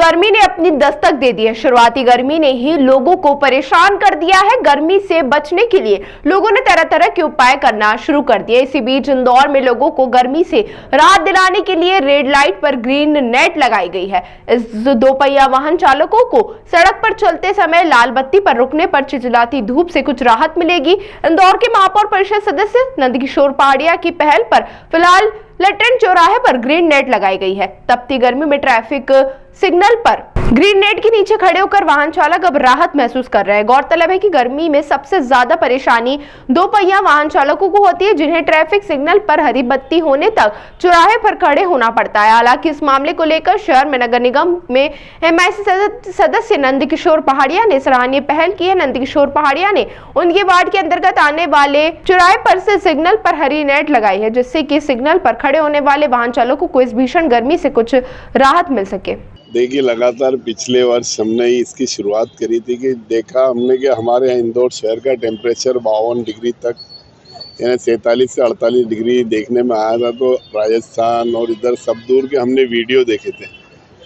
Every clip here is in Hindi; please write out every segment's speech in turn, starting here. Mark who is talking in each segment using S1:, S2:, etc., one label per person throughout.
S1: गर्मी ने अपनी दस्तक दे दी है। शुरुआती गर्मी ने ही लोगों को परेशान कर दिया है। गर्मी से बचने के लिए लोगों ने तरह तरह के उपाय करना शुरू कर दिए। इसी बीच इंदौर में लोगों को गर्मी से राहत दिलाने के लिए रेड लाइट पर ग्रीन नेट लगाई गई है। इस दोपहिया वाहन चालकों को सड़क पर चलते समय लाल बत्ती पर रुकने पर चिलचिलाती धूप से कुछ राहत मिलेगी। इंदौर के महापौर परिषद सदस्य नंदकिशोर पहाड़िया की पहल पर फिलहाल लट्टन चौराहे पर ग्रीन नेट लगाई गई है। तपती गर्मी में ट्रैफिक सिग्नल पर ग्रीन नेट के नीचे खड़े होकर वाहन चालक अब राहत महसूस कर रहे हैं। गौरतलब है कि गर्मी में सबसे ज्यादा परेशानी दोपहिया वाहन चालकों को होती है, जिन्हें ट्रैफिक सिग्नल पर हरी बत्ती होने तक चौराहे पर खड़े होना पड़ता है। हालांकि इस मामले को लेकर शहर में नगर निगम में MIC सदस्य नंदकिशोर पहाड़िया ने सराहनीय पहल की है। नंदकिशोर पहाड़िया ने उनके वार्ड के अंतर्गत आने वाले चौराहे पर से सिग्नल पर हरी नेट लगाई है, जिससे कि सिग्नल पर खड़े होने वाले वाहन चालकों को इस भीषण गर्मी से कुछ राहत मिल सके।
S2: देखिए, लगातार पिछले वर्ष हमने इसकी शुरुआत करी थी कि देखा हमने कि हमारे यहाँ इंदौर शहर का टेम्परेचर 52 डिग्री तक यानी 47 से 48 डिग्री देखने में आया था। तो राजस्थान और इधर सब दूर के हमने वीडियो देखे थे,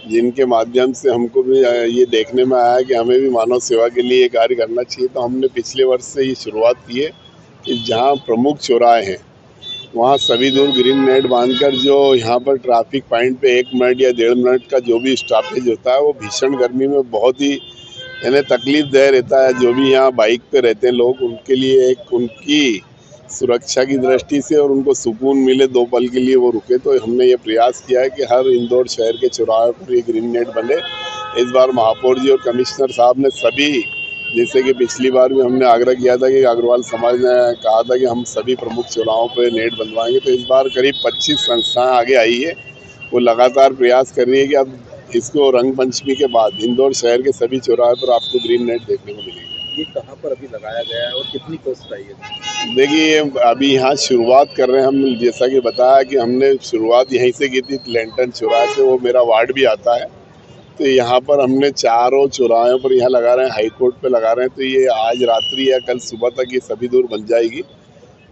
S2: जिनके माध्यम से हमको भी ये देखने में आया कि हमें भी मानव सेवा के लिए कार्य करना चाहिए। तो हमने पिछले वर्ष से ये शुरुआत की है कि जहाँ प्रमुख चौराहे हैं वहाँ सभी दूर ग्रीन नेट बांधकर जो यहाँ पर ट्रैफिक पॉइंट पे 1 मिनट या 1.5 मिनट का जो भी स्टॉपेज होता है वो भीषण गर्मी में बहुत ही यानी तकलीफ दे रहता है। जो भी यहाँ बाइक पे रहते हैं लोग, उनके लिए एक उनकी सुरक्षा की दृष्टि से और उनको सुकून मिले 2 पल के लिए वो रुके। तो हमने ये प्रयास किया है कि हर इंदौर शहर के चौराहे पर ये ग्रीन नेट बने। इस बार महापौर जी और कमिश्नर साहब ने सभी, जैसे कि पिछली बार भी हमने आग्रह किया था कि अग्रवाल समाज ने कहा था कि हम सभी प्रमुख चौराहों पर नेट बनवाएंगे, तो इस बार करीब 25 संस्थाएं आगे आई है। वो लगातार प्रयास कर रही है कि अब इसको रंग पंचमी के बाद इंदौर शहर के सभी चौराहे पर आपको ग्रीन नेट देखने को मिलेगी।
S3: ये कहाँ पर अभी लगाया गया है और कितनी कॉस्ट आई है?
S2: देखिए, अभी यहाँ शुरुआत कर रहे हैं हम। जैसा कि बताया कि हमने शुरुआत यहीं से की थी, लैंटन चौराहे से, वो मेरा वार्ड भी आता है। तो यहाँ पर हमने चारों चौराहों पर यहाँ लगा रहे हैं, हाई कोर्ट पे लगा रहे हैं। तो ये आज रात्रि या कल सुबह तक ये सभी दूर बन जाएगी।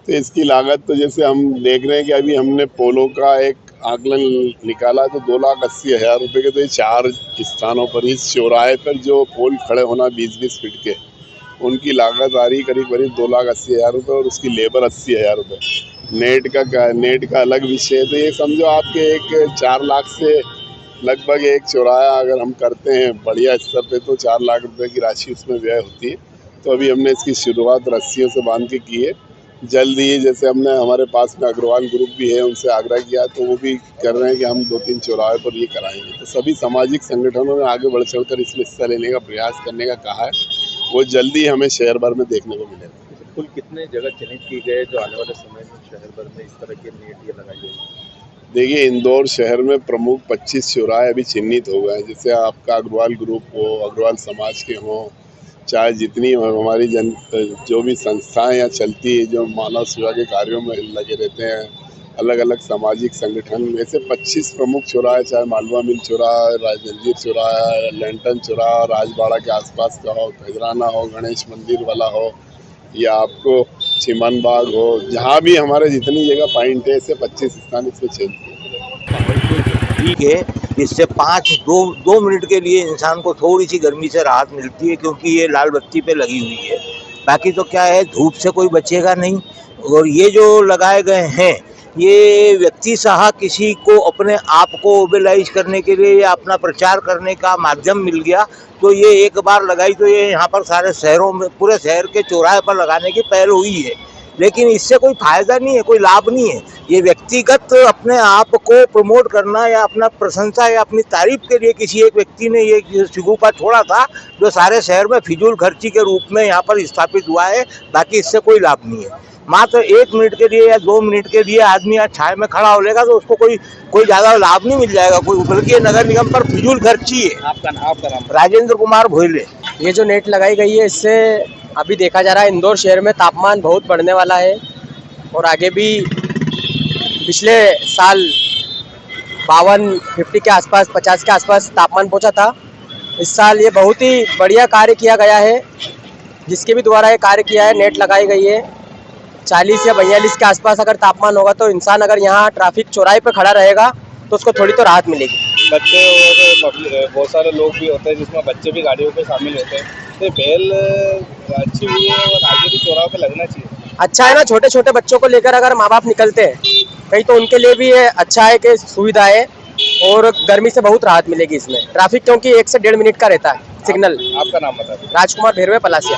S2: तो इसकी लागत तो जैसे हम देख रहे हैं कि अभी हमने पोलों का एक आकलन निकाला तो 2,80,000 रुपये के, तो ये 4 स्थानों पर इस चौराहे पर जो पोल खड़े होना 20-20 फीट के, उनकी लागत आ रही करीब 2,80,000 रुपये और उसकी लेबर 80,000 रुपये। नेट का अलग विषय है। तो ये समझो आपके एक 4 लाख से लगभग एक चौराहा अगर हम करते हैं बढ़िया स्तर पे तो 4 लाख रुपए की राशि उसमें व्यय होती है। तो अभी हमने इसकी शुरुआत रस्सियों से बांध के की है। जल्द ही जैसे हमने हमारे पास में अग्रवाल ग्रुप भी है, उनसे आग्रह किया तो वो भी कर रहे हैं कि हम 2-3 चौराहे पर ये कराएंगे। तो सभी सामाजिक संगठनों ने आगे बढ़ चढ़कर इसमें हिस्सा लेने का प्रयास करने का कहा है। वो जल्दी हमें शहर भर में देखने को मिलेगा।
S3: कुल कितने जगह चिन्हित की गए जो आने वाले समय में शहर भर में इस तरह के नेट ये लगाई जाएगी?
S2: देखिए, इंदौर शहर में प्रमुख 25 चौराहे अभी चिन्हित हो गए हैं। जैसे आपका अग्रवाल ग्रुप हो, अग्रवाल समाज के हों, चाहे जितनी हमारी जो भी संस्थाएं यहाँ चलती है, जो मानव सेवा के कार्यों में लगे रहते हैं, अलग अलग सामाजिक संगठन, ऐसे 25 प्रमुख चौराहे, चाहे मालवा मिल चौराहा, राजंजीर चौराहा, लैंटन चौराहा, राजबाड़ा के आसपास का हो, खजराना हो, गणेश मंदिर वाला हो, या आपको चिमन बाग हो, जहाँ भी हमारे जितनी जगह पॉइंट है, ऐसे 25 स्थान इसमें चलते हैं।
S4: ठीक है, इससे 2 मिनट के लिए इंसान को थोड़ी सी गर्मी से राहत मिलती है, क्योंकि ये लाल बत्ती पे लगी हुई है। बाकी तो क्या है, धूप से कोई बचेगा नहीं। और ये जो लगाए गए हैं, ये व्यक्ति सहा किसी को अपने आप को मोबिलाइज करने के लिए या अपना प्रचार करने का माध्यम मिल गया तो ये एक बार लगाई तो ये यहाँ पर सारे शहरों में, पूरे शहर के चौराहे पर लगाने की पहल हुई है। लेकिन इससे कोई फायदा नहीं है, कोई लाभ नहीं है। ये व्यक्तिगत अपने आप को प्रमोट करना या अपना प्रशंसा या अपनी तारीफ के लिए किसी एक व्यक्ति ने ये शिगुफा छोड़ा था, जो सारे शहर में फिजूल खर्ची के रूप में यहाँ पर स्थापित हुआ है। बाकी इससे कोई लाभ नहीं है। मात्र 1 मिनट के लिए या 2 मिनट के लिए आदमी यहाँ छाए में खड़ा हो लेगा तो उसको कोई ज़्यादा लाभ नहीं मिल जाएगा, बल्कि नगर निगम पर फिजूल खर्ची है।
S3: आपका नाम?
S4: राजेंद्र कुमार भोइले।
S5: ये जो नेट लगाई गई है, इससे अभी देखा जा रहा है इंदौर शहर में तापमान बहुत बढ़ने वाला है और आगे भी पिछले साल 52-50 के आसपास, 50 के आसपास तापमान पहुंचा था। इस साल ये बहुत ही बढ़िया कार्य किया गया है, जिसके भी द्वारा ये कार्य किया है, नेट लगाई गई है। 40 या 42 के आसपास अगर तापमान होगा तो इंसान अगर यहाँ ट्रैफिक चौराहे पर खड़ा रहेगा तो उसको थोड़ी तो राहत मिलेगी।
S6: बच्चे और बहुत सारे लोग भी होते हैं, जिसमें बच्चे भी गाड़ियों पे शामिल होते हैं। तो पहल अच्छी हुई है और आगे भी चौराहे पे लगना चाहिए।
S5: अच्छा है ना, छोटे छोटे बच्चों को लेकर अगर माँ बाप निकलते हैं कहीं तो उनके लिए भी ये अच्छा है कि सुविधा है और गर्मी से बहुत राहत मिलेगी इसमें। ट्रैफिक क्योंकि 1 से 1.5 मिनट का रहता है सिग्नल।
S6: आपका नाम बता दीजिए।
S5: राजकुमार भेरवे, पलासिया।